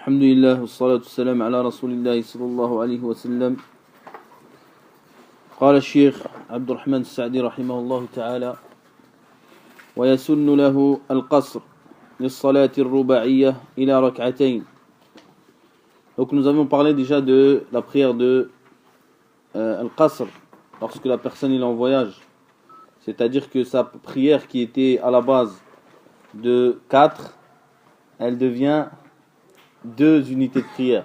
الحمد لله والصلاة والسلام على رسول الله صلى الله عليه وسلم. قال الشيخ عبد الرحمن السعدي رحمه الله تعالى: ويسن له القصر للصلاة الرباعية إلى ركعتين. Donc nous avions parlé déjà de la prière de al-qasr lorsque la personne est en voyage, c'est-à-dire que sa prière qui était à la base de 4, elle devient 2 unités de prière.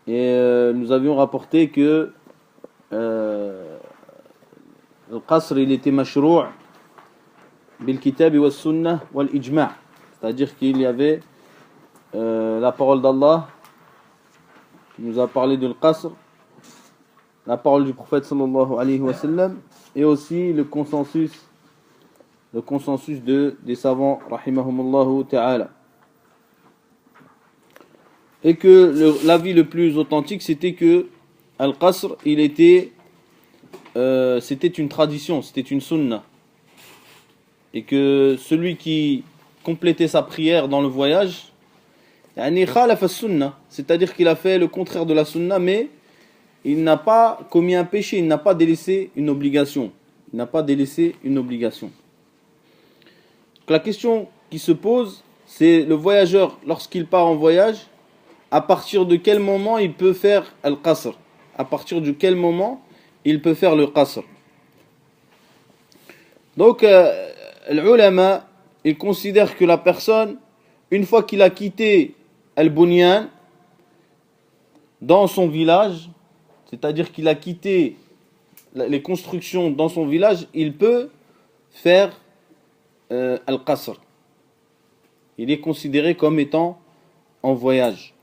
Et nous avions rapporté que al-qasr il était mashrou' bil kitab wa sunnah wal ijma', c'est-à-dire qu'il y avait la parole d'Allah qui nous a parlé de al-qasr, la parole du prophète sallallahu alayhi wa sallam, et aussi le consensus des savants rahimahumullahu ta'ala. Et que l'avis le plus authentique c'était que al-qasr c'était une tradition, c'était une sunna, et que celui qui complétait sa prière dans le voyage, c'est-à-dire qu'il a fait le contraire de la sunna, mais il n'a pas commis un péché, il n'a pas délaissé une obligation. Donc la question qui se pose, c'est le voyageur, lorsqu'il part en voyage, à partir de quel moment il peut faire al-qasr? À partir de quel moment il peut faire le qasr? Donc, les ulama, ils considèrent que la personne, une fois qu'il a quitté al-bunyan dans son village, c'est-à-dire qu'il a quitté les constructions dans son village, il peut faire al-qasr. Il est considéré comme étant en voyage.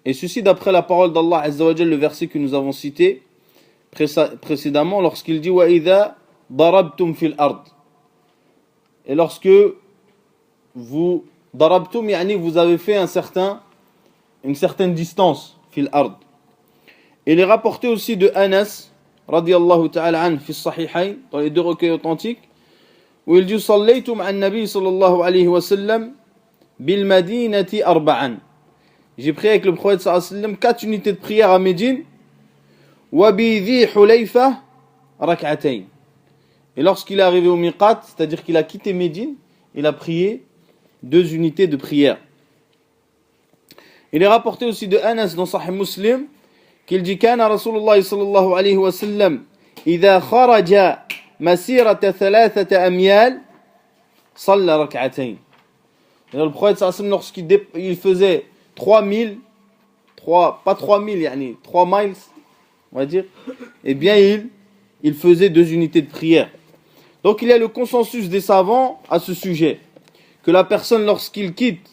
Et ceci d'après la parole d'Allah Azza wa Jalla, le verset que nous avons cité précédemment, lorsqu'il dit wa idha darabtum fil ard. Et lorsque vous darabtum, yani vous avez fait une certaine distance fil ard. Il est rapporté aussi de Anas radiyallahu ta'ala an fi sahihayn, dans les 2 recueils authentiques, où il dit sallaytum an nabi sallallahu alayhi wa sallam bil madinati arba'an. J'ai prié avec le prophète sallallahu alayhi wa sallam 4 unités de prière à Médine, wa bi dhi hulayfa rak'atayn. Et lorsqu'il est arrivé au miqat, c'est-à-dire qu'il a quitté Médine, il a prié 2 unités de prière. Il est rapporté aussi de Anas dans Sahih Muslim qu'il dit kana Rasulullah sallallahu alayhi wa sallam idha kharaja masirata 3 amyal salla rak'atayn. Le prophète sallallahu alayhi wa sallam, lorsqu'il faisait 3 miles, yani 3 miles, on va dire, eh bien il faisait 2 unités de prière. Donc il y a le consensus des savants à ce sujet, que la personne lorsqu'il quitte,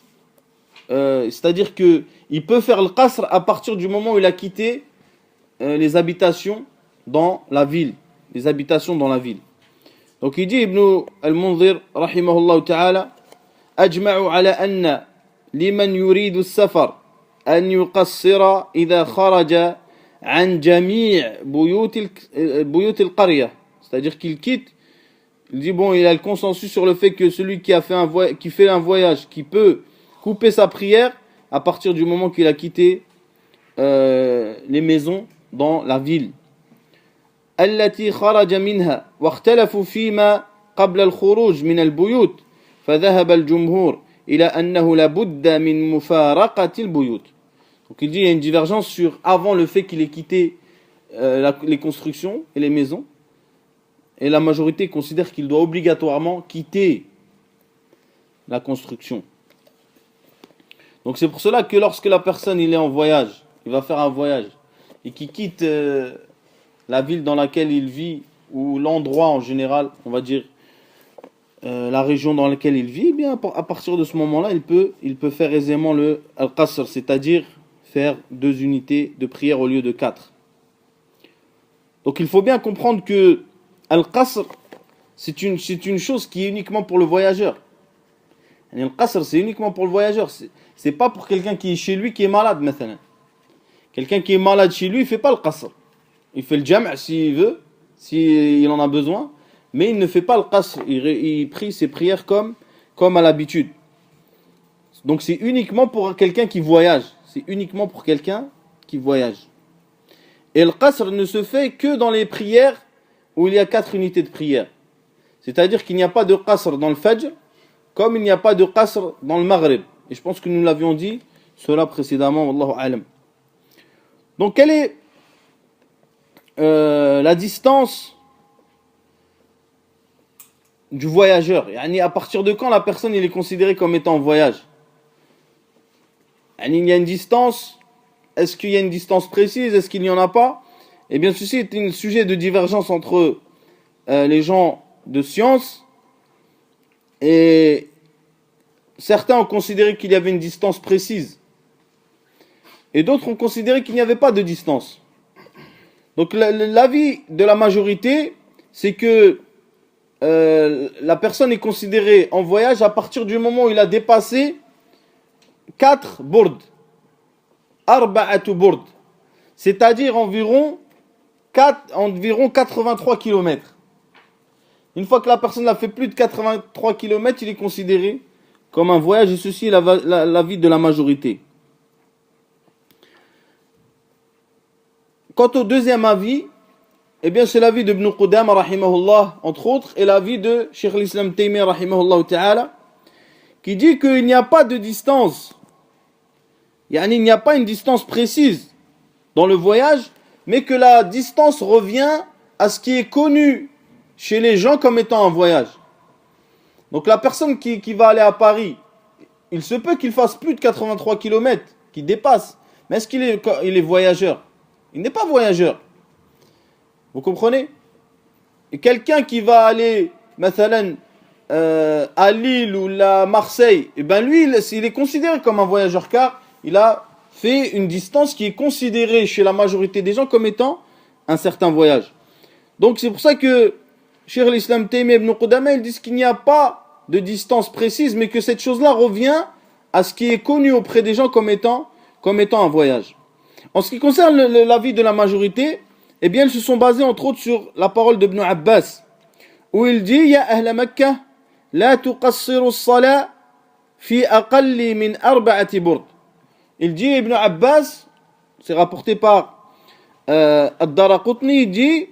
c'est-à-dire que il peut faire le qasr à partir du moment où il a quitté les habitations dans la ville. Donc il dit Ibn al-Munzir rahimahullah ta'ala ajma'u ala anna liman yuridu as-safar an yuqassira idha kharaja an jami' buyut al-qarya, c'est-à-dire qu'il quitte. Il dit bon, il a le consensus sur le fait que celui qui fait un voyage, qui peut couper sa prière à partir du moment qu'il a quitté les maisons dans la ville. التي خرج منها واختلفوا فيما قبل الخروج من البيوت فذهب الجمهور إلى أنه لابد من مفارقة البيوت. Donc il dit il y a une divergence sur avant le fait qu'il ait quitté les constructions et les maisons, et la majorité considère qu'il doit obligatoirement quitter la construction. Donc c'est pour cela que lorsque la personne il est en voyage, il va faire un voyage, et qu'il quitte la ville dans laquelle il vit, ou l'endroit en général, on va dire la région dans laquelle il vit, eh bien à partir de ce moment-là, il peut faire aisément le al-qasr, c'est-à-dire faire 2 unités de prière au lieu de 4. Donc il faut bien comprendre que al-qasr, c'est une chose qui est uniquement pour le voyageur. Al-qasr, c'est uniquement pour le voyageur. C'est pas pour quelqu'un qui est chez lui qui est malade, maintenant. Quelqu'un qui est malade chez lui, il fait pas le qasr. Il fait le jam' s'il veut, s'il en a besoin, mais il ne fait pas le qasr. Il prie ses prières comme à l'habitude. Donc c'est uniquement pour quelqu'un qui voyage. C'est uniquement pour quelqu'un qui voyage. Et le qasr ne se fait que dans les prières où il y a 4 unités de prière. C'est-à-dire qu'il n'y a pas de qasr dans le fajr, comme il n'y a pas de qasr dans le maghrib. Et je pense que nous l'avions dit cela précédemment, wallahu alam. Donc quelle est la distance du voyageur? Yani à partir de quand la personne il est considérée comme étant en voyage? Yani il y a une distance. Est-ce qu'il y a une distance précise? Est-ce qu'il n'y en a pas? Eh bien, ceci est un sujet de divergence entre les gens de science. Et certains ont considéré qu'il y avait une distance précise. Et d'autres ont considéré qu'il n'y avait pas de distance. Donc l'avis de la majorité, c'est que la personne est considérée en voyage à partir du moment où il a dépassé 4 bourdes. Arba'atu bourd. C'est-à-dire environ 83 km. Une fois que la personne a fait plus de 83 km, il est considéré comme un voyage, et ceci est l'avis de la majorité. Quant au deuxième avis, eh bien c'est l'avis de Ibn Qudama rahimahullah entre autres, et l'avis de Cheikh l'Islam Taymiyyah rahimahullah ta'ala, qui dit qu'il n'y a pas de distance. Il n'y a pas une distance précise dans le voyage, mais que la distance revient à ce qui est connu chez les gens comme étant un voyage. Donc la personne qui va aller à Paris, il se peut qu'il fasse plus de 83 km, qu'il dépasse. Mais est-ce qu'il est voyageur? Il n'est pas voyageur. Vous comprenez? Et quelqu'un qui va aller, mathalan, à Lille ou à Marseille, et ben lui, il est considéré comme un voyageur, car il a fait une distance qui est considérée chez la majorité des gens comme étant un certain voyage. Donc c'est pour ça que Cheikh l'Islam Taymiyyah Ibn Qudama, ils disent qu'il n'y a pas de distance précise, mais que cette chose-là revient à ce qui est connu auprès des gens comme étant un voyage. En ce qui concerne l'avis de la majorité, eh bien ils se sont basés entre autres sur la parole d'Ibn Abbas, où il dit « Ya ahla Makkah, la tuqassiru as-salat fi aqalli min arba'ati burd » Il dit, Ibn Abbas, c'est rapporté par Ad-Daraqutni, il dit,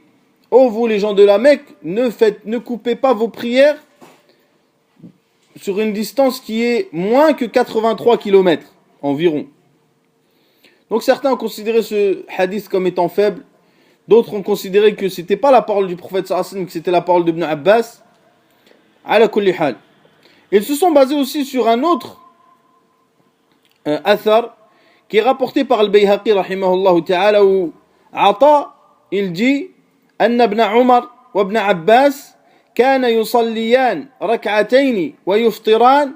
ô vous les gens de la Mecque, ne coupez pas vos prières sur une distance qui est moins que 83 km environ. Donc certains ont considéré ce hadith comme étant faible, d'autres ont considéré que c'était pas la parole du prophète sallallahu alayhi wa sallam, que c'était la parole d'Ibn Abbas. Ala kulli hal. Ils se sont basés aussi sur un autre athar qui est rapporté par al-Bayhaqi rahimahullah ta'ala, où Ata il dit anna ibn Umar wa ibn Abbas kana yusalliyan rak'atayn wa yuftiran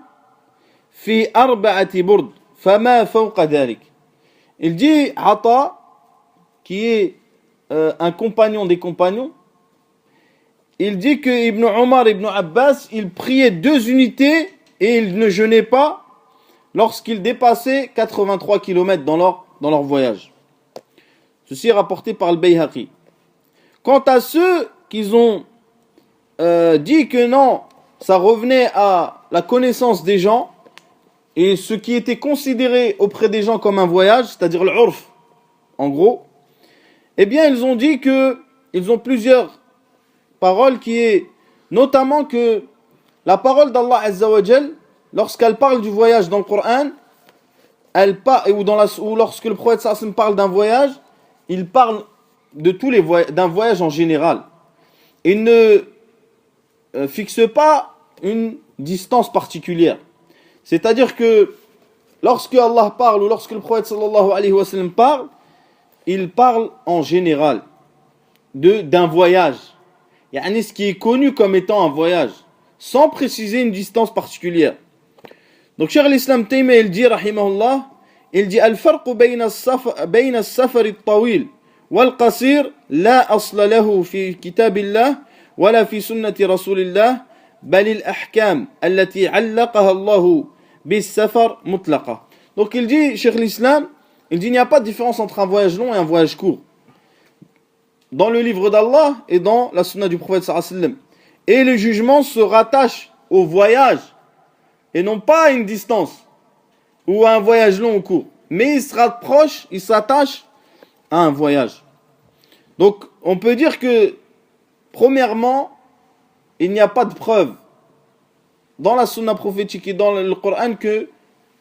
fi arba'ati burd fama fawqa dhalik. Il dit Ata, qui est un compagnon des compagnons, il dit que Ibn Umar et Ibn Abbas ils priaient 2 unités et ils ne jeûnaient pas lorsqu'ils dépassaient 83 km dans leur voyage. Ceci est rapporté par le Bayhaqi. Quant à ceux qui ont dit que non, ça revenait à la connaissance des gens, et ce qui était considéré auprès des gens comme un voyage, c'est-à-dire l'urf, en gros, eh bien ils ont dit que, ils ont plusieurs paroles qui est, notamment que la parole d'Allah Azza wa Jal, lorsqu'elle parle du voyage dans le Coran, ou lorsque le prophète sallam parle d'un voyage, il parle de d'un voyage en général. Il ne fixe pas une distance particulière. C'est-à-dire que lorsque Allah parle ou lorsque le prophète sallallahu alayhi wa sallam parle, il parle en général d'un voyage. Yani ce qui est connu comme étant un voyage, sans préciser une distance particulière. Donc, Cheikh l'Islam Taymiyyah, il dit, rahimahullah, il dit, al-farqu bayna as-safar al-tawil wal-qasir la asla lahu fi kitabillah wala fi sunnati rasulillah bal al-ahkam allati allaqaha Allah bis-safar mutlaqa. Donc, il dit, Cheikh l'Islam, il dit, il n'y a pas de différence entre un voyage long et un voyage court. Dans le livre d'Allah et dans la sunna du prophète sallallahu alayhi wa sallam. Et le jugement se rattache au voyage et non pas à une distance. ou à un voyage long ou court. Mais il se rapproche, il s'attache à un voyage. Donc, on peut dire que, premièrement, il n'y a pas de preuve dans la sunna prophétique et dans le Coran que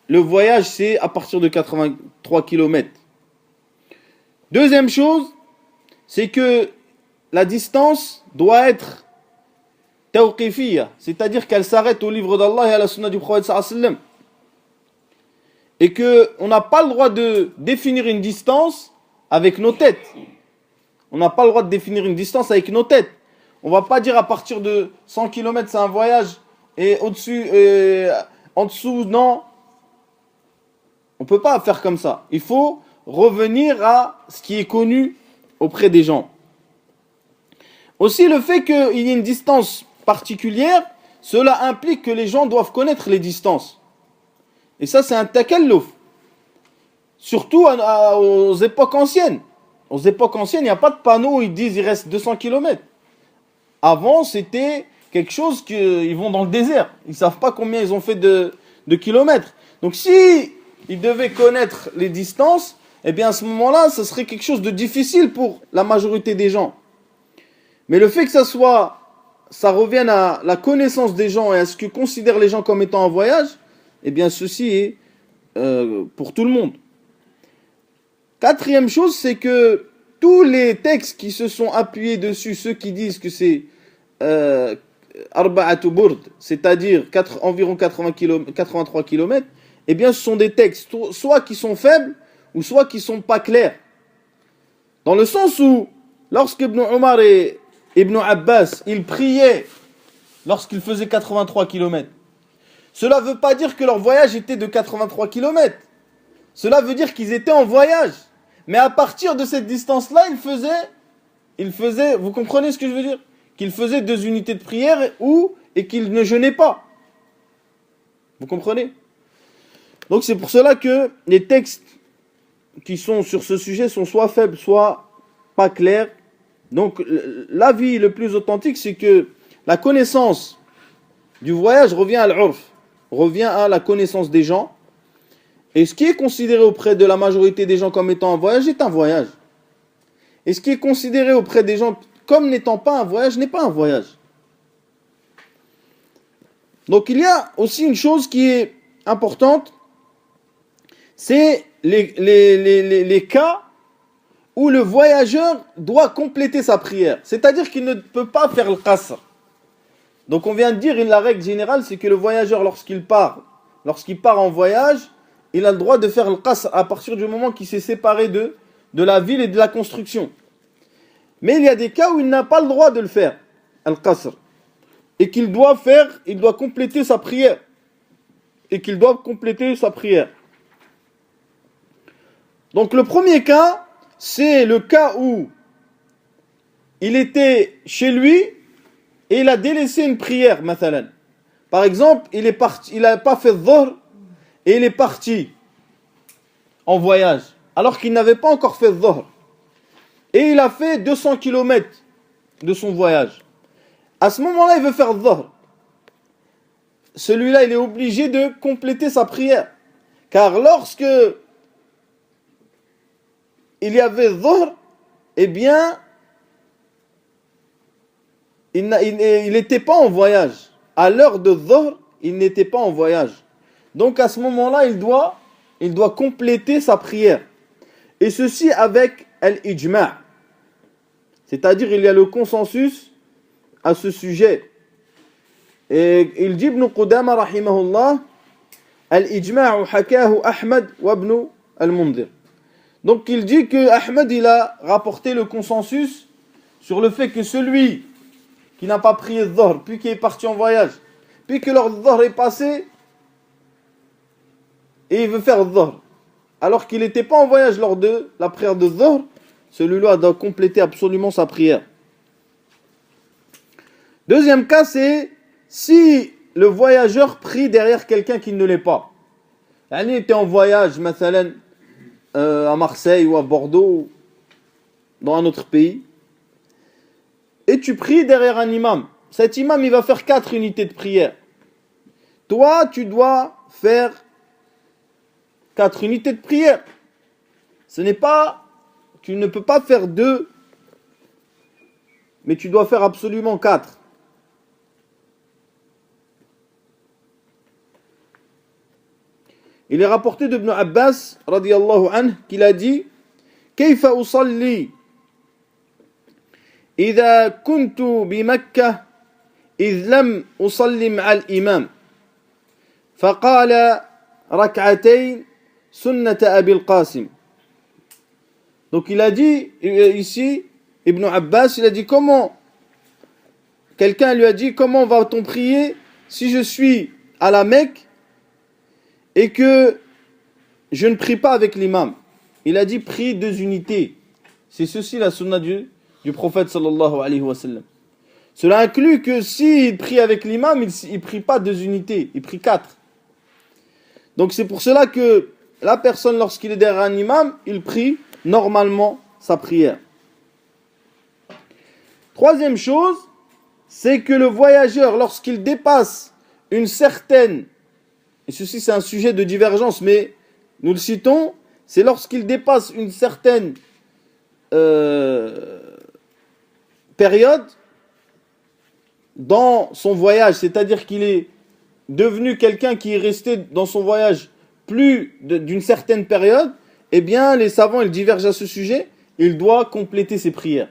le voyage, c'est à partir de 83 km. Deuxième chose, c'est que la distance doit être tawqifiyya, c'est-à-dire qu'elle s'arrête au livre d'Allah et à la sunna du prophète sallallahu alayhi wa sallam. Et qu'on n'a pas le droit de définir une distance avec nos têtes. On n'a pas le droit de définir une distance avec nos têtes. On ne va pas dire à partir de 100 km c'est un voyage et au-dessus, en dessous, non. On ne peut pas faire comme ça. Il faut revenir à ce qui est connu auprès des gens. Aussi, le fait qu'il y ait une distance particulière, cela implique que les gens doivent connaître les distances. Et ça, c'est un takalluf. Surtout aux époques anciennes. Aux époques anciennes, il n'y a pas de panneau où ils disent qu'il reste 200 km. Avant, c'était quelque chose qu'ils vont dans le désert. Ils ne savent pas combien ils ont fait de kilomètres. Donc si ils devaient connaître les distances, eh bien à ce moment-là, ce serait quelque chose de difficile pour la majorité des gens. Mais le fait que ça revienne à la connaissance des gens et à ce que considèrent les gens comme étant en voyage, eh bien ceci est pour tout le monde. Quatrième chose, c'est que tous les textes qui se sont appuyés dessus, ceux qui disent que c'est arba'atu burd, c'est-à-dire environ 83 km, eh bien ce sont des textes soit qui sont faibles ou soit qui sont pas clairs. Dans le sens où, lorsque Ibn Omar et Ibn Abbas, ils priaient lorsqu'ils faisaient 83 km, cela ne veut pas dire que leur voyage était de 83 km. Cela veut dire qu'ils étaient en voyage. Mais à partir de cette distance-là, ils faisaient, vous comprenez ce que je veux dire? Qu'ils faisaient 2 unités de prière et qu'ils ne jeûnaient pas. Vous comprenez? Donc c'est pour cela que les textes qui sont sur ce sujet sont soit faibles, soit pas clairs. Donc l'avis le plus authentique, c'est que la connaissance du voyage revient à l'urf, revient à la connaissance des gens. Et ce qui est considéré auprès de la majorité des gens comme étant un voyage est un voyage. Et ce qui est considéré auprès des gens comme n'étant pas un voyage n'est pas un voyage. Donc il y a aussi une chose qui est importante, c'est les cas où le voyageur doit compléter sa prière. C'est-à-dire qu'il ne peut pas faire le qasr. Donc on vient de dire, la règle générale, c'est que le voyageur, lorsqu'il part en voyage, il a le droit de faire le qasr à partir du moment qu'il s'est séparé de la ville et de la construction. Mais il y a des cas où il n'a pas le droit de le faire, le qasr. Et qu'il doit compléter sa prière. Donc le premier cas, c'est le cas où il était chez lui et il a délaissé une prière, mathalan. Par exemple, il n'a pas fait dhuhr et il est parti en voyage, alors qu'il n'avait pas encore fait dhuhr. Et il a fait 200 km de son voyage. À ce moment-là, il veut faire dhuhr. Celui-là, il est obligé de compléter sa prière. Car lorsque il y avait dhuhr, eh bien, il n'était pas en voyage. À l'heure de dhuhr, il n'était pas en voyage. Donc à ce moment-là, il doit compléter sa prière. Et ceci avec al-ijma'. C'est-à-dire, il y a le consensus à ce sujet. Et il dit Ibn Qudama rahimahullah, al-ijma'u hakahu Ahmad wa ibn al-Mundhir. Donc il dit que Ahmad, il a rapporté le consensus sur le fait que celui qui n'a pas prié dhuhr, puis qui est parti en voyage, puis que leur dhuhr est passé, et il veut faire dhuhr, alors qu'il n'était pas en voyage lors de la prière de dhuhr, celui-là doit compléter absolument sa prière. Deuxième cas, c'est si le voyageur prie derrière quelqu'un qui ne l'est pas. Il était en voyage, mathalan, à Marseille ou à Bordeaux, dans un autre pays, et tu pries derrière un imam. Cet imam, il va faire 4 unités de prière. Toi, tu dois faire 4 unités de prière. Ce n'est pas, tu ne peux pas faire 2, mais tu dois faire absolument 4. Il est rapporté d'Ibn Abbas, radiyallahu anhu, qu'il a dit كيف أصلي إذا كنت بمكة إذ لم أصلي مع الإمام فقال ركعتين سنة أبي القاسم. Donc il a dit ici, Ibn Abbas, il a dit comment, quelqu'un lui a dit comment va-t-on prier si je suis à la Mecque et que je ne prie pas avec l'imam. Il a dit prie 2 unités. C'est ceci la sunna du prophète sallallahu alayhi wa sallam. Cela inclut que s'il prie avec l'imam, il ne prie pas 2 unités, il prie 4. Donc c'est pour cela que la personne, lorsqu'il est derrière un imam, il prie normalement sa prière. Troisième chose, c'est que le voyageur, lorsqu'il dépasse une certaine, et ceci c'est un sujet de divergence, mais nous le citons, c'est lorsqu'il dépasse une certaine période dans son voyage, c'est-à-dire qu'il est devenu quelqu'un qui est resté dans son voyage plus d'une certaine période, eh bien les savants ils divergent à ce sujet, il doit compléter ses prières.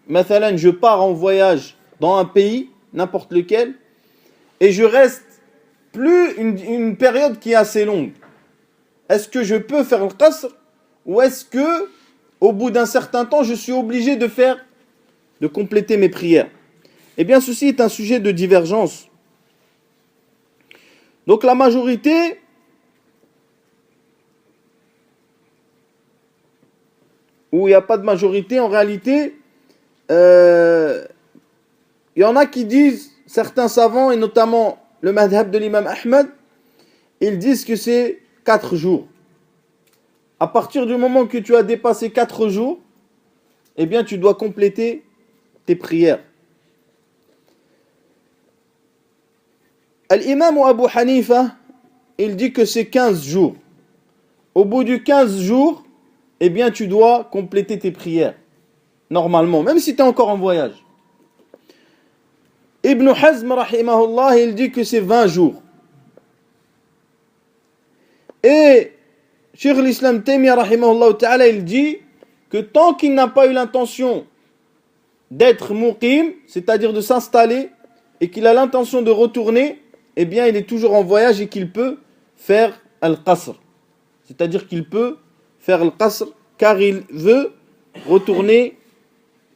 Mathalan, je pars en voyage dans un pays, n'importe lequel, et je reste plus une période qui est assez longue. Est-ce que je peux faire le qasr ou est-ce que au bout d'un certain temps je suis obligé de compléter mes prières? Eh bien ceci est un sujet de divergence. Donc la majorité ou il n'y a pas de majorité, en réalité il y en a qui disent, certains savants et notamment le madhab de l'imam Ahmed, ils disent que c'est 4 jours. À partir du moment que tu as dépassé 4 jours, eh bien tu dois compléter tes prières. L'imam Abu Hanifa, il dit que c'est 15 jours. Au bout du 15 jours, eh bien tu dois compléter tes prières. Normalement, même si tu es encore en voyage. Ibn Hazm, rahimahullah, il dit que c'est 20 jours. Et Cheikh l'Islam Taymiyyah, rahimahullah ta'ala, il dit que tant qu'il n'a pas eu l'intention d'être muqim, c'est-à-dire de s'installer, et qu'il a l'intention de retourner, eh bien il est toujours en voyage et qu'il peut faire al-qasr. C'est-à-dire qu'il peut faire al-qasr car il veut retourner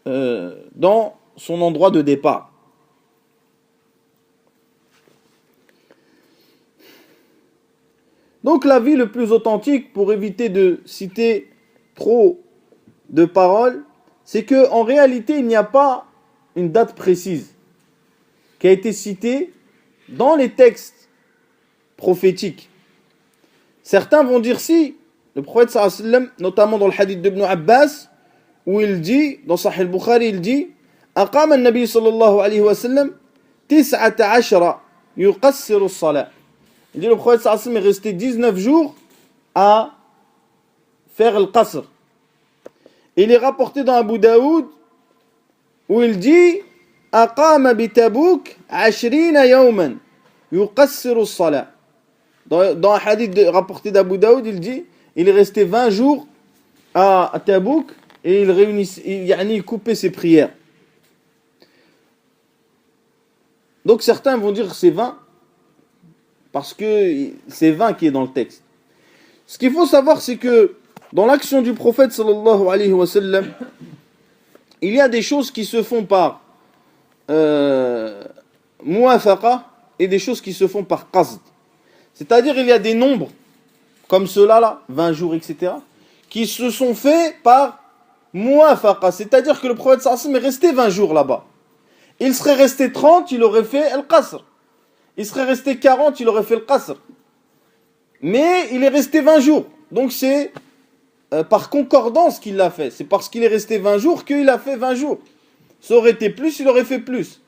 dans son endroit de départ. Donc l'avis le plus authentique, pour éviter de citer trop de paroles, c'est que en réalité il n'y a pas une date précise qui a été citée dans les textes prophétiques. Certains vont dire si, le prophète sallallahu alayhi wa sallam, notamment dans le hadith d'Ibn Abbas, où il dit, dans Sahih al-Bukhari, il dit أقام النبي صلى الله عليه وسلم 19 يقصر الصلاة. Il dit le prophète sallallahu alayhi wa sallam est resté 19 jours à faire le qasr. Il est rapporté dans Abu Daoud où il dit أقام بتبوك 20 يوما يقصر الصلاة. Dans un hadith rapporté d'Abu Daoud, il dit il est resté 20 jours à Tabouk et il coupait ses prières. Donc certains vont dire que c'est 20 parce que c'est 20 qui est dans le texte. Ce qu'il faut savoir, c'est que dans l'action du prophète sallallahu alayhi wa sallam, il y a des choses qui se font par muwafaqa et des choses qui se font par qasd. C'est-à-dire il y a des nombres comme ceux-là, là, 20 jours, etc., qui se sont faits par muwafaqa. C'est-à-dire que le prophète sallallahu alayhi wa sallam est resté 20 jours là-bas. Il serait resté 30, il aurait fait al-qasr. Il serait resté 40, il aurait fait le qasr. Mais il est resté 20 jours. Donc c'est par concordance qu'il l'a fait. C'est parce qu'il est resté 20 jours qu'il a fait 20 jours. Ça aurait été plus, il aurait fait plus.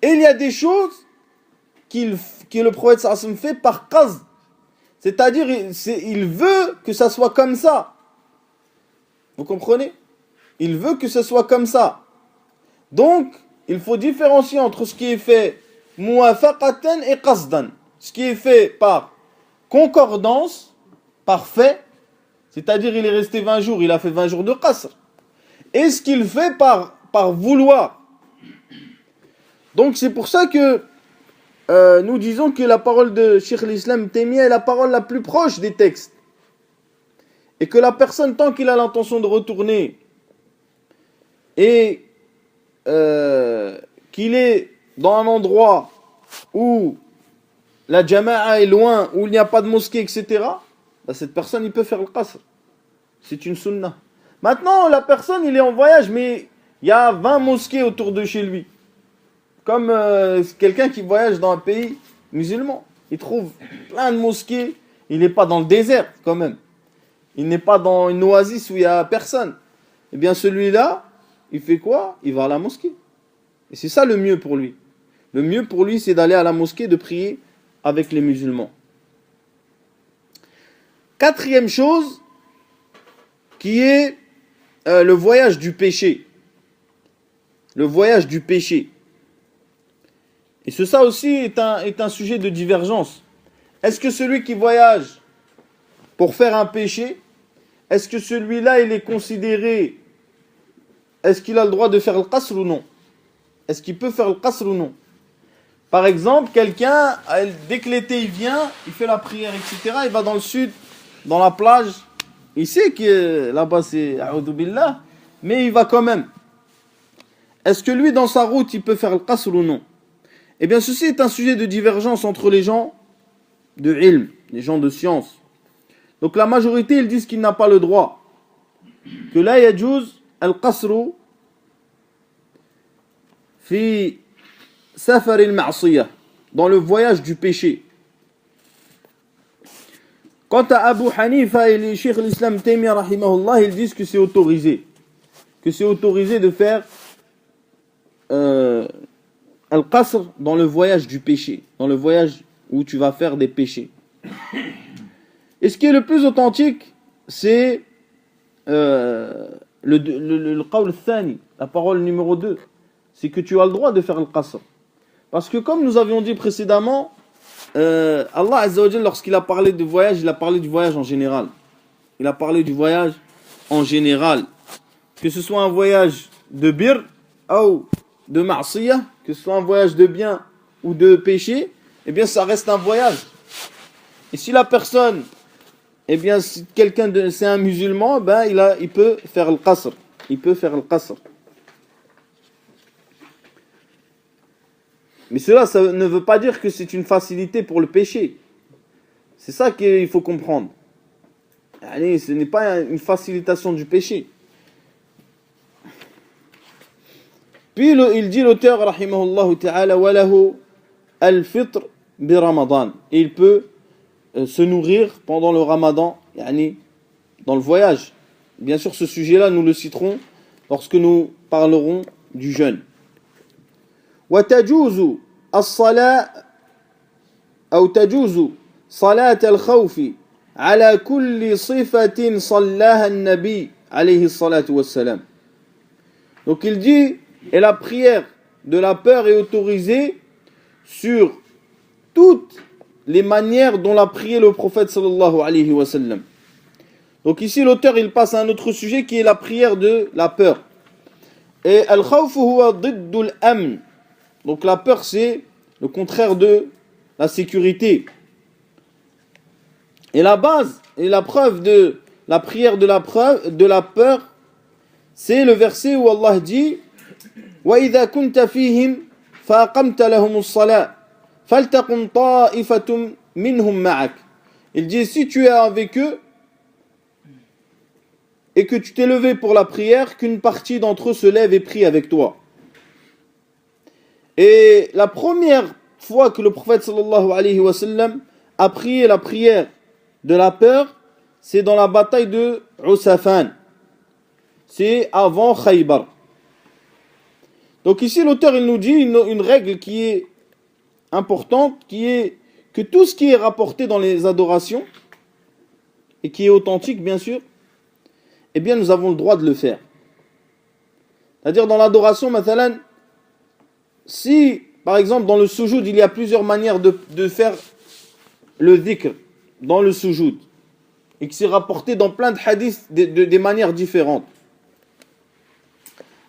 Et il y a des choses que le prophète sallallahu alayhi wa sallam fait par qasd. C'est-à-dire, il veut que ça soit comme ça. Vous comprenez? Il veut que ce soit comme ça. Donc, il faut différencier entre ce qui est fait muwafaqatan et qasdan. Ce qui est fait par concordance, par fait, c'est-à-dire il est resté 20 jours, il a fait 20 jours de qasr. Et ce qu'il fait par vouloir. Donc c'est pour ça que nous disons que la parole de Cheikh l'Islam Taymiyya est la parole la plus proche des textes. Et que la personne, tant qu'il a l'intention de retourner et qu'il est dans un endroit où la jama'a est loin, où il n'y a pas de mosquée, etc., bah cette personne, il peut faire le qasr. C'est une sunna. Maintenant, la personne, il est en voyage, mais il y a 20 mosquées autour de chez lui. Comme quelqu'un qui voyage dans un pays musulman. Il trouve plein de mosquées. Il n'est pas dans le désert, quand même. Il n'est pas dans une oasis où il n'y a personne. Eh bien, celui-là, il fait quoi? Il va à la mosquée. Et c'est ça le mieux pour lui. Le mieux pour lui, c'est d'aller à la mosquée, de prier avec les musulmans. Quatrième chose, qui est le voyage du péché. Le voyage du péché. Et ça aussi est un sujet de divergence. Est-ce que celui qui voyage pour faire un péché, est-ce que celui-là, il est considéré, est-ce qu'il a le droit de faire le qasr ou non? Est-ce qu'il peut faire le qasr ou non? Par exemple, quelqu'un, dès que l'été il vient, il fait la prière, etc., il va dans le sud, dans la plage, il sait que là-bas c'est a'udhu billah, mais il va quand même. Est-ce que lui, dans sa route, il peut faire le qasr ou non? Eh bien, ceci est un sujet de divergence entre les gens de ilm, les gens de science. Donc la majorité, ils disent qu'il n'a pas le droit. Que la yajouz al-qasru fi safar al-ma'siyah, dans le voyage du péché. Quant à Abu Hanifa et les Cheikh l'Islam Taymiyya rahimahullah, ils disent que c'est autorisé. Que c'est autorisé de faire al-qasr dans le voyage du péché, dans le voyage où tu vas faire des péchés. Et ce qui est le plus authentique, c'est le qawl thani, la parole numéro 2, c'est que tu as le droit de faire al-qasr. Parce que comme nous avions dit précédemment, Allah Azza wa Jalla, lorsqu'il a parlé de voyage, il a parlé du voyage en général. Il a parlé du voyage en général. Que ce soit un voyage de bir ou de ma'siyah, que ce soit un voyage de bien ou de péché, eh bien ça reste un voyage. Et si la personne, eh bien si quelqu'un c'est un musulman, ben il peut faire le qasr. Il peut faire le qasr. Mais cela, ça ne veut pas dire que c'est une facilité pour le péché. C'est ça qu'il faut comprendre. Allez, ce n'est pas une facilitation du péché. Puis il dit l'auteur, rahimahullah ta'ala, walahu al-fitr bi Ramadan. Et il peut se nourrir pendant le Ramadan, dans le voyage. Bien sûr, ce sujet-là, nous le citerons lorsque nous parlerons du jeûne. وتجوز الصلاة أو تجوز صلاة الخوف على كل صفة صلاها النبي عليه الصلاة والسلام. Donc il dit, et la prière de la peur est autorisée sur toutes les manières dont l'a prié le prophète sallallahu alayhi wa sallam. Donc ici l'auteur il passe à un autre sujet qui est la prière de la peur. Et al-khawf huwa ضد الأمن. Donc la peur, c'est le contraire de la sécurité. Et la base et la preuve de la prière de la peur, c'est le verset où Allah dit وَإِذَا كُنْتَ فِيهِمْ فَأَقَمْتَ لَهُمُ الصَّلَاةَ فَلْتَقُمْ طَائِفَةٌ مِّنْهُمْ مَعَكَ. Il dit, si tu es avec eux et que tu t'es levé pour la prière, qu'une partie d'entre eux se lève et prie avec toi. Et la première fois que le prophète sallallahu alayhi wa sallam a prié la prière de la peur, c'est dans la bataille de Usafan. C'est avant Khaybar. Donc ici l'auteur il nous dit une règle qui est importante, qui est que tout ce qui est rapporté dans les adorations, et qui est authentique bien sûr, eh bien nous avons le droit de le faire. C'est-à-dire dans l'adoration, mathalan, si par exemple dans le sujoud il y a plusieurs manières de faire le dhikr dans le sujoud, et qui s'est rapporté dans plein de hadiths des manières différentes,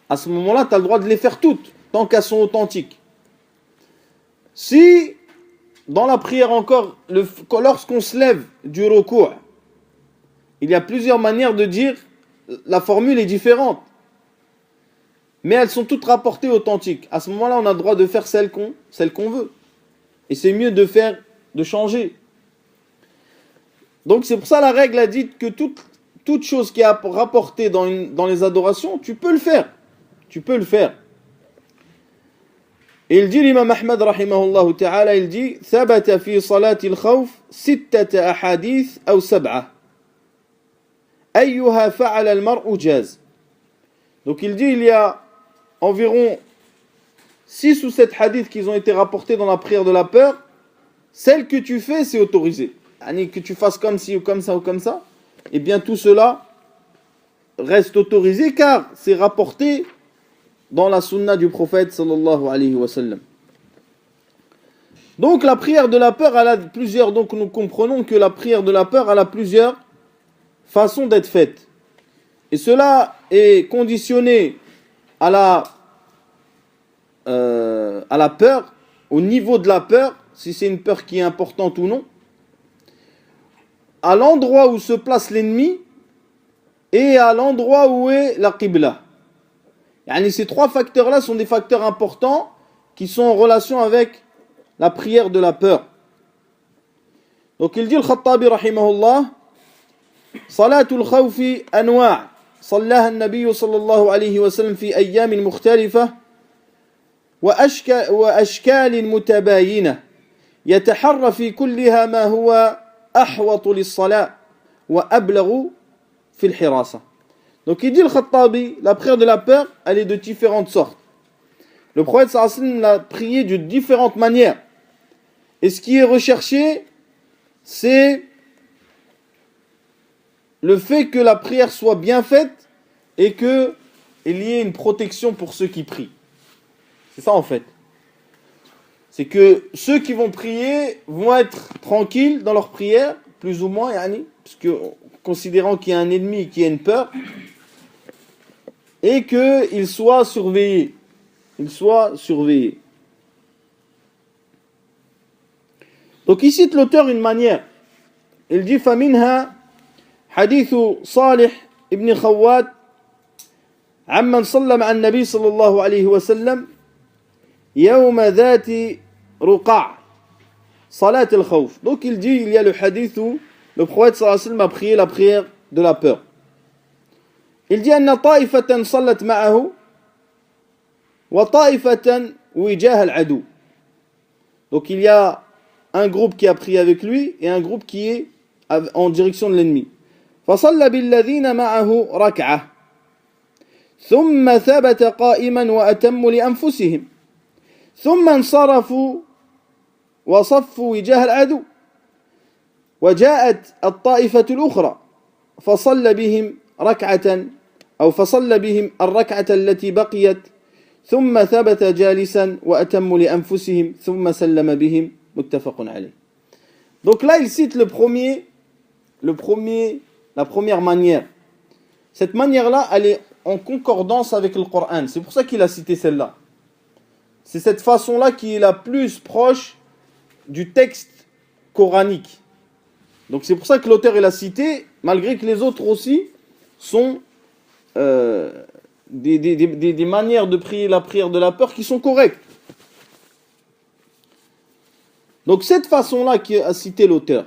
à ce moment-là tu as le droit de les faire toutes, tant qu'elles sont authentiques. Si dans la prière encore, lorsqu'on se lève du ruku', il y a plusieurs manières de dire, la formule est différente, mais elles sont toutes rapportées authentiques. À ce moment-là, on a le droit de faire celle qu'on veut. Et c'est mieux de changer. Donc c'est pour ça la règle a dit que toute chose qui est rapportée dans les adorations, tu peux le faire. Tu peux le faire. Et il dit, l'imam Ahmad rahimahullah ta'ala, il dit ثبت في صلاة الخوف 6 أحاديث أو 7 أيها فعل المرء جاز. Donc il dit, il y a environ 6 ou 7 hadiths qui ont été rapportés dans la prière de la peur. Celle que tu fais, c'est autorisé. Que tu fasses comme ci ou comme ça ou comme ça, eh bien tout cela reste autorisé car c'est rapporté dans la sunna du prophète sallallahu alayhi wa sallam. Donc la prière de la peur, elle a plusieurs, donc nous comprenons que la prière de la peur, elle a plusieurs façons d'être faite. Et cela est conditionné à la peur, au niveau de la peur, si c'est une peur qui est importante ou non, à l'endroit où se place l'ennemi et à l'endroit où est la qibla. Ces 3 facteurs-là sont des facteurs importants qui sont en relation avec la prière de la peur. Donc il dit, al-Khattabi rahimahullah, salatul khawfi anwa' sallaha an-nabiy sallallahu alayhi wa sallam fi ayyam mukhtalifah wa ashkal mutabayinah yataharra fi kulliha ma huwa ahwat lis-salat wa ablaghu fi al-hirasa. Donc il dit le Khattabi, la prière de la peur, elle est de différentes sortes. Le prophète sallallahu alayhi wa sallam l'a prié de différentes manières. Et ce qui est recherché, c'est le fait que la prière soit bien faite et qu'il y ait une protection pour ceux qui prient. C'est ça en fait. C'est que ceux qui vont prier vont être tranquilles dans leur prière, plus ou moins, parce que considérant qu'il y a un ennemi, qu'il y a une peur, et qu'il soit surveillé. Il soit surveillé. Donc il cite l'auteur une manière. Il dit فَمِنْهَا حديث صالح ابن خوات عمن صلى مع النبي صلى الله عليه وسلم يوم ذات رقع صلاة الخوف. Donc il dit, il y a le hadith où le prophète sallallahu alayhi wa sallam a prié la prière de la peur. Il dit أن طائفة صلت معه وطائفة وجاه العدو. Donc il y a un groupe qui a prié avec lui et un groupe qui est en direction de l'ennemi. فصلى بالذين معه ركعة ثم ثبت قائما وأتموا لأنفسهم ثم انصرفوا وصفوا وجاه العدو وجاءت الطائفة الأخرى فصلى بهم ركعة أو فصلى بهم الركعة التي بقيت ثم ثبت جالسا وأتموا لأنفسهم ثم سلم بهم متفق عليه. Donc là il cite la première manière. Cette manière-là, elle est en concordance avec le Coran. C'est pour ça qu'il a cité celle-là. C'est cette façon-là qui est la plus proche du texte coranique. Donc c'est pour ça que l'auteur l'a cité, malgré que les autres aussi sont des manières de prier la prière de la peur qui sont correctes. Donc cette façon-là qui a cité l'auteur,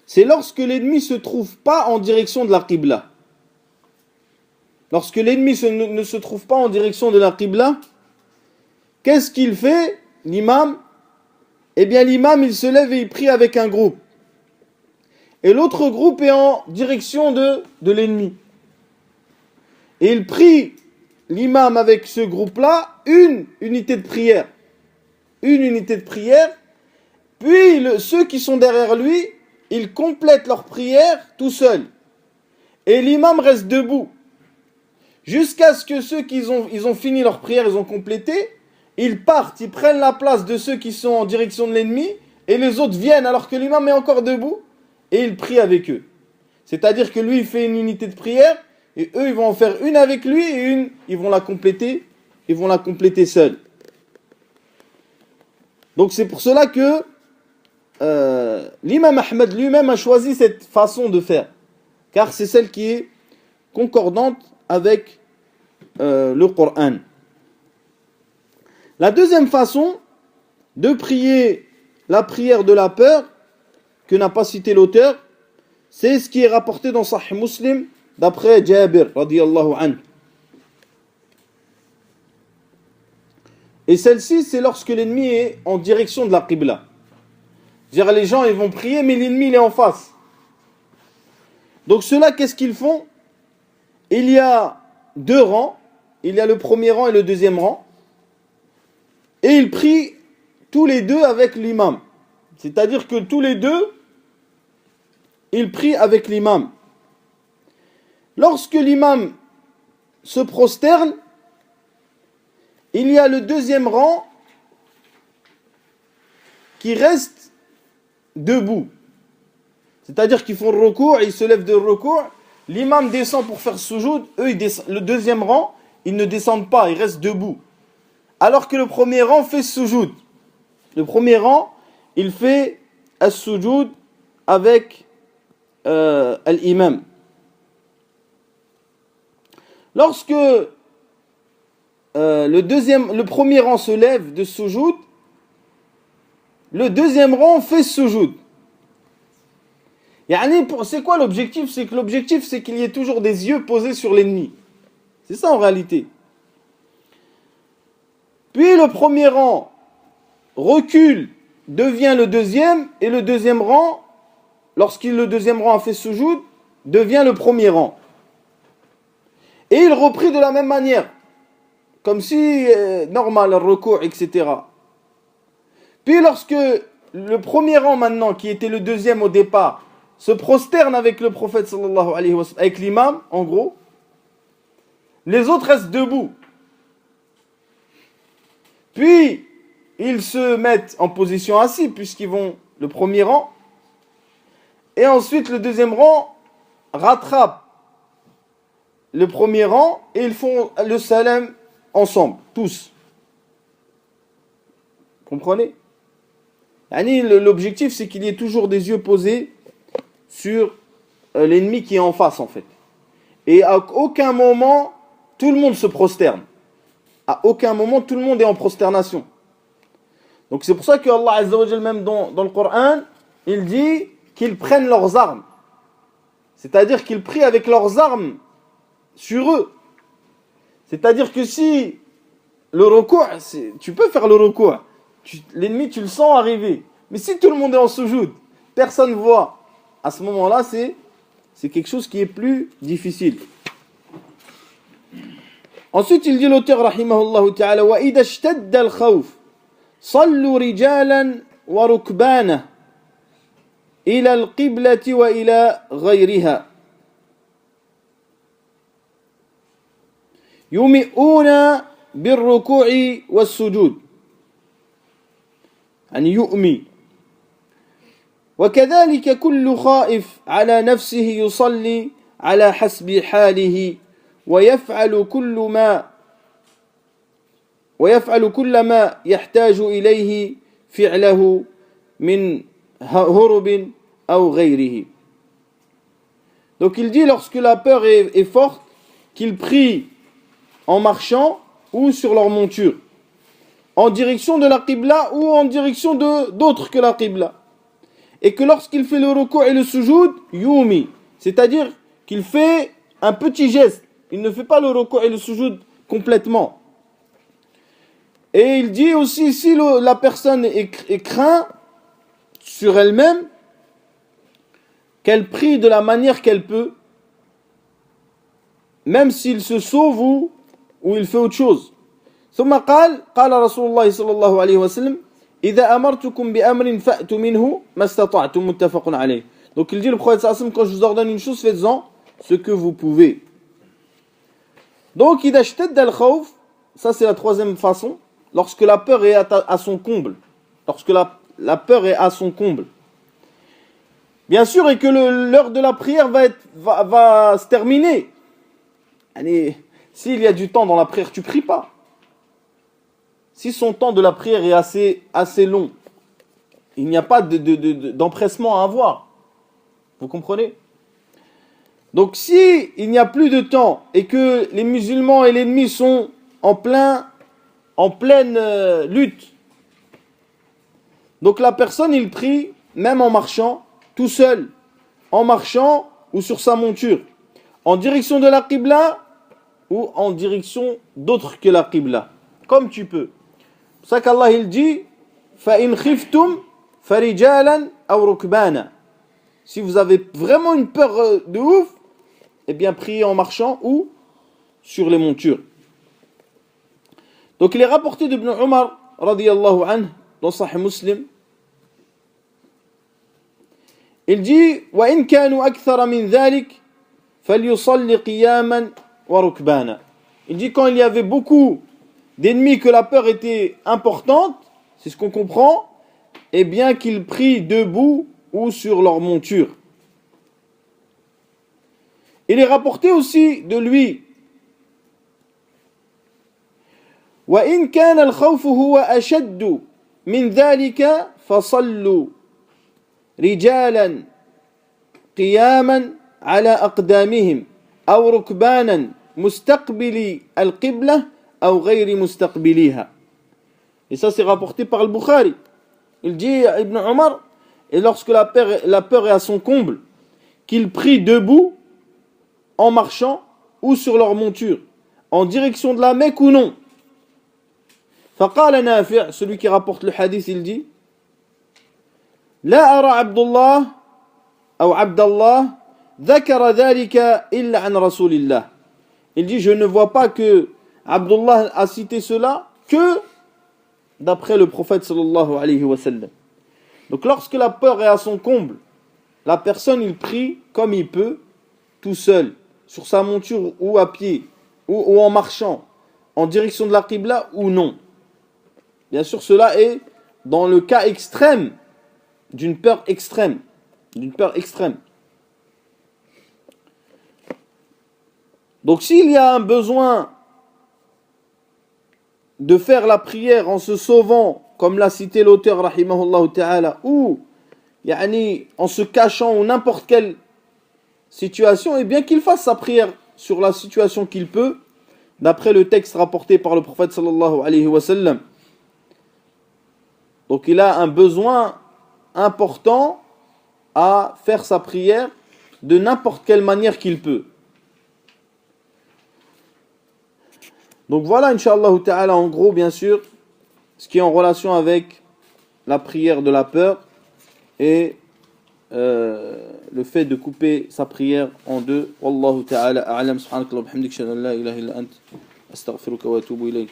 c'est lorsque l'ennemi ne se trouve pas en direction de la qibla. Lorsque l'ennemi ne se trouve pas en direction de la qibla, qu'est-ce qu'il fait, l'imam? Eh bien l'imam il se lève et il prie avec un groupe. Et l'autre groupe est en direction de l'ennemi. Et il prie l'imam avec ce groupe-là une unité de prière. Une unité de prière. Puis ceux qui sont derrière lui, ils complètent leur prière tout seuls. Et l'imam reste debout. Jusqu'à ce que ceux qui ont fini leur prière, ils ont complété, ils partent, ils prennent la place de ceux qui sont en direction de l'ennemi, et les autres viennent alors que l'imam est encore debout, et ils prient avec eux. C'est-à-dire que lui, il fait une unité de prière, et eux, ils vont en faire une avec lui, et une, ils vont la compléter seuls. Donc c'est pour cela que l'imam Ahmed lui-même a choisi cette façon de faire, car c'est celle qui est concordante avec le Coran. La deuxième façon de prier la prière de la peur, que n'a pas cité l'auteur, c'est ce qui est rapporté dans Sahih Muslim d'après Jabir radiyallahu anhu. Et celle-ci, c'est lorsque l'ennemi est en direction de la Qibla. C'est-à-dire les gens ils vont prier mais l'ennemi il est en face. Donc ceux-là, qu'est-ce qu'ils font? Il y a deux rangs, il y a le premier rang et le deuxième rang, et ils prient tous les deux avec l'imam. C'est-à-dire que tous les deux, ils prient avec l'imam. Lorsque l'imam se prosterne, il y a le deuxième rang qui reste debout. C'est-à-dire qu'ils font le recours, ils se lèvent de recours, l'imam descend pour faire sujoud, eux, le deuxième rang, ils ne descendent pas, ils restent debout. Alors que le premier rang fait sujoud. Le premier rang, il fait as-sujoud avec l'imam. Lorsque le premier rang se lève de sujoud, le deuxième rang fait sujoud. C'est quoi l'objectif? C'est que l'objectif, c'est qu'il y ait toujours des yeux posés sur l'ennemi. C'est ça en réalité. Puis le premier rang recule, devient le deuxième, et le deuxième rang, le deuxième rang a fait sujoud, devient le premier rang. Et il reprit de la même manière, comme si, normal, le recours, etc. Puis lorsque le premier rang maintenant, qui était le deuxième au départ, se prosterne avec le prophète sallallahu alayhi wa sallam, avec l'imam, en gros, les autres restent debout. Puis, ils se mettent en position assise, puisqu'ils vont le premier rang, et ensuite le deuxième rang rattrape le premier rang, et ils font le salam ensemble, tous. Comprenez? L'objectif, c'est qu'il y ait toujours des yeux posés sur l'ennemi qui est en face, en fait. Et à aucun moment, tout le monde se prosterne. À aucun moment, tout le monde est en prosternation. Donc c'est pour ça que Allah Azza wa Jal, même dans le Coran, il dit qu'ils prennent leurs armes. C'est-à-dire qu'ils prient avec leurs armes sur eux. C'est-à-dire que si le recours, tu peux faire le recours, l'ennemi tu le sens arriver. Mais si tout le monde est en sujoud, personne ne voit, à ce moment-là, c'est quelque chose qui est plus difficile. Ensuite, il dit l'auteur, rahimahullah ta'ala, wa idha ishtadda al-khawf, sallu rijalan wa rukbana, ila al-qiblati wa ila ghayriha. Yumi'una bir-ruku'i was-sujud. يعني يؤمي. وكذلك كل خائف على نفسه يصلي على حسب حاله ويفعل كل ما يحتاج إليه فعله من هرب أو غيره. Donc il dit lorsque la peur est forte, qu'ils prient en marchant ou sur leur monture, en direction de la Qibla ou en direction d'autres que la Qibla. Et que lorsqu'il fait le recours et le sujoud, yumi, c'est-à-dire qu'il fait un petit geste. Il ne fait pas le recours et le sujoud complètement. Et il dit aussi, si la personne est craint sur elle-même, qu'elle prie de la manière qu'elle peut, même s'il se sauve ou il fait autre chose. ثم قال رسول الله صلى الله عليه وسلم إذا أمرتكم بأمر فأتوا منه ما استطعتم متفق عليه. Donc il dit le prophète sallallahu alayhi wa sallam, quand je vous ordonne une chose, faites-en ce que vous pouvez. Donc إذا اشتد الخوف, ça c'est la troisième façon, lorsque la peur est à son comble. Lorsque la peur est à son comble. Bien sûr, et que l'heure de la prière va se terminer. Allez, s'il y a du temps dans la prière, tu pries pas. Si son temps de la prière est assez long, il n'y a pas d'empressement à avoir. Vous comprenez? Donc si il n'y a plus de temps et que les musulmans et l'ennemi sont en pleine lutte, donc la personne, il prie même en marchant, tout seul, en marchant ou sur sa monture, en direction de la Qibla ou en direction d'autre que la Qibla, comme tu peux. C'est pour ça qu'Allah il dit فَإِنْ خِفْتُمْ فَرِجَالًا أَوْ رُكْبَانًا. Si vous avez vraiment une peur de ouf, eh bien priez en marchant ou sur les montures. Donc il est rapporté d'Ibn Umar radiyallahu anhu dans Sahih Muslim. Il dit وَإِنْ كَانُوا أَكْثَرَ مِنْ ذَلِكَ فَلْيُصَلِّ قِيَامًا وَرُكْبَانًا. Il dit quand il y avait beaucoup d'ennemis, que la peur était importante, c'est ce qu'on comprend, et bien qu'ils prient debout ou sur leur monture. Il est rapporté aussi de lui وَإِنْ كَانَ الْخَوْفُ هُوَ أَشَدُّ مِنْ ذَلِكَ فَصَلُّوا رِجَالًا قِيَامًا على أقدامهم أو ركبانا مستقبلي القبلة أو غير مستقبليها. Et ça c'est rapporté par le Bukhari. Il dit à Ibn Omar, et lorsque la peur est à son comble, qu'ils prient debout, en marchant ou sur leur monture, en direction de la Mecque ou non. فقال نافع, celui qui rapporte le hadith, il dit لا أرى عبد الله أو عبد الله ذكر ذلك إلا عن رسول الله. Il dit, je ne vois pas que Abdullah a cité cela que d'après le prophète sallallahu alayhi wa sallam. Donc lorsque la peur est à son comble, la personne il prie comme il peut, tout seul, sur sa monture ou à pied, ou en marchant, en direction de la Qibla ou non. Bien sûr, cela est dans le cas extrême, d'une peur extrême. D'une peur extrême. Donc s'il y a un besoin de faire la prière en se sauvant, comme l'a cité l'auteur rahimahullah ta'ala, ou en se cachant ou n'importe quelle situation, eh bien qu'il fasse sa prière sur la situation qu'il peut, d'après le texte rapporté par le prophète sallallahu alayhi wa sallam. Donc il a un besoin important à faire sa prière de n'importe quelle manière qu'il peut. Donc voilà, Inch'Allah ta'ala, en gros, bien sûr, ce qui est en relation avec la prière de la peur et le fait de couper sa prière en deux. Wallahu ta'ala a'lam, subhanakallah wa bihamdik, shalla la ilaha illa ant, astaghfiruka wa atubu ilayk.